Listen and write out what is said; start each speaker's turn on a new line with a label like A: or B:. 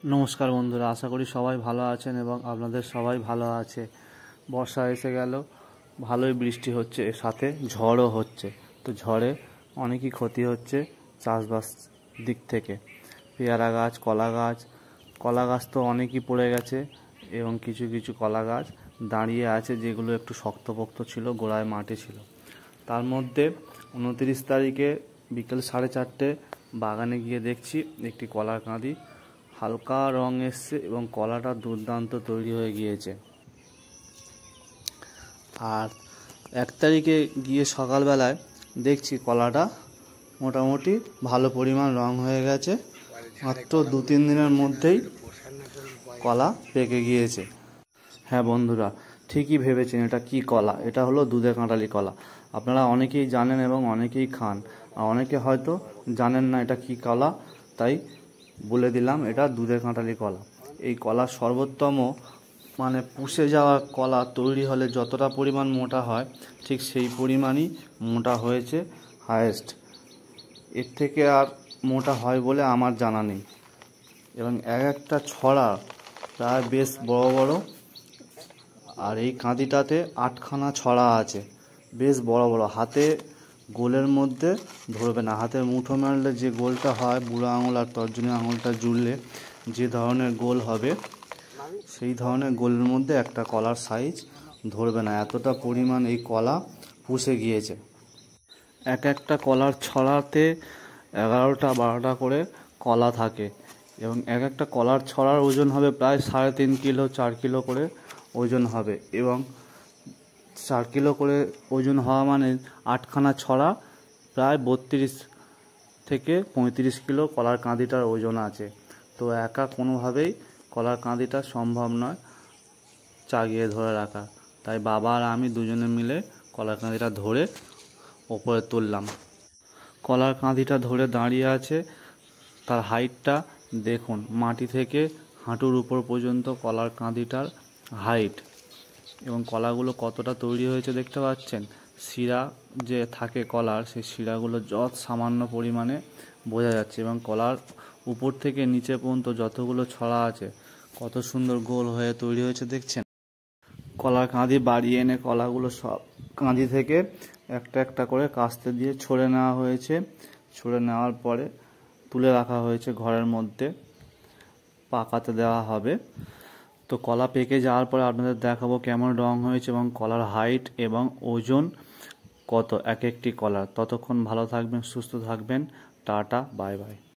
A: নমস্কার বন্ধুরা, আশা করি সবাই ভালো আছেন এবং আপনাদের সবাই ভালো আছে। বর্ষা এসে গেল, ভালোই বৃষ্টি হচ্ছে, এর সাথে ঝড়ও হচ্ছে। তো ঝড়ে অনেকই ক্ষতি হচ্ছে চাষবাস দিক থেকে। পেয়ারা গাছ, কলা গাছ তো অনেকই পড়ে গেছে এবং কিছু কিছু কলা গাছ দাঁড়িয়ে আছে, যেগুলো একটু শক্তপোক্ত ছিল, গোড়ায় মাটি ছিল। তার মধ্যে 29 তারিখে বিকেল 4:30 বাগানে গিয়ে দেখছি একটি কলার কাঁদি হালকা রং এসছে এবং কলাটা দুর্দান্ত তৈরি হয়ে গিয়েছে। আর 1 তারিখে গিয়ে সকালবেলায় দেখছি কলাটা মোটামুটি ভালো পরিমাণ রং হয়ে গেছে, মাত্র 2-3 দিনের মধ্যেই কলা পেকে গিয়েছে। হ্যাঁ বন্ধুরা, ঠিকই ভেবেছেন, এটা কি কলা? এটা হলো দুধে কাঁঠালি কলা। আপনারা অনেকেই জানেন এবং অনেকেই খান, আর অনেকে হয়তো জানেন না এটা কি কলা, তাই বলে দিলাম, এটা দুধে কাঁঠালি কলা। এই কলা সর্বোত্তম, মানে পুষে যাওয়া কলা তৈরি হলে যতটা পরিমাণ মোটা হয়, ঠিক সেই পরিমাণই মোটা হয়েছে হায়েস্ট। এর থেকে আর মোটা হয় বলে আমার জানা নেই। এবং এক একটা ছড়া প্রায় বেশ বড় বড়, আর এই কাঁদিটাতে 8খানা ছড়া আছে, বেশ বড় বড়। হাতে গোলের মধ্যে ধরবে না, হাতে মুঠো মারলে যে গোলটা হয়, বুড়ো আঙুল আর তর্জনী আঙুলটা জুড়লে যে ধরনের গোল হবে, সেই ধরনের গোলের মধ্যে একটা কলার সাইজ ধরবে না, এতটা পরিমাণ এই কলা পুষে গিয়েছে। এক একটা কলার ছড়াতে 11টা-12টা করে কলা থাকে এবং এক একটা কলার ছড়ার ওজন হবে প্রায় 3.5 কিলো, 4 কিলো করে ওজন হবে। এবং 4 কিলো করে ওজন হওয়া মানে 8খানা ছড়া, প্রায় 32 থেকে 35 কিলো কলার কাঁদিটার ওজন আছে। তো একা কোনোভাবেই কলার কাঁদিটা সম্ভব নয় চাগিয়ে ধরে রাখা, তাই বাবা আর আমি দুজনে মিলে কলার কাঁদিটা ধরে ওপরে তুললাম। কলার কাঁদিটা ধরে দাঁড়িয়ে আছে, তার হাইটটা দেখুন, মাটি থেকে হাঁটুর উপর পর্যন্ত কলার কাঁদিটার হাইট। এবং কলাগুলো কতটা তৈরি হয়েছে দেখতে পাচ্ছেন। শিরা যে থাকে কলার, সেই শিরাগুলো যত সামান্য পরিমাণে বোঝা যাচ্ছে। এবং কলার উপর থেকে নিচে পর্যন্ত যতগুলো ছড়া আছে, কত সুন্দর গোল হয়ে তৈরি হয়েছে দেখছেন। কলার কাঁদি বাড়িয়ে এনে কলাগুলো সব কাঁদি থেকে একটা একটা করে কাস্তে দিয়ে ছড়ে নেওয়া হয়েছে। ছড়ে নেওয়ার পরে তুলে রাখা হয়েছে ঘরের মধ্যে, পাকাতে দেওয়া হবে। তো কলা পেকে যাওয়ার পরে আপনাদের দেখাবো কেমন রং হয়েছে এবং কলার হাইট এবং ওজন কত এক একটি কলার। ততক্ষণ ভালো থাকবেন, সুস্থ থাকবেন। Tata, bye bye.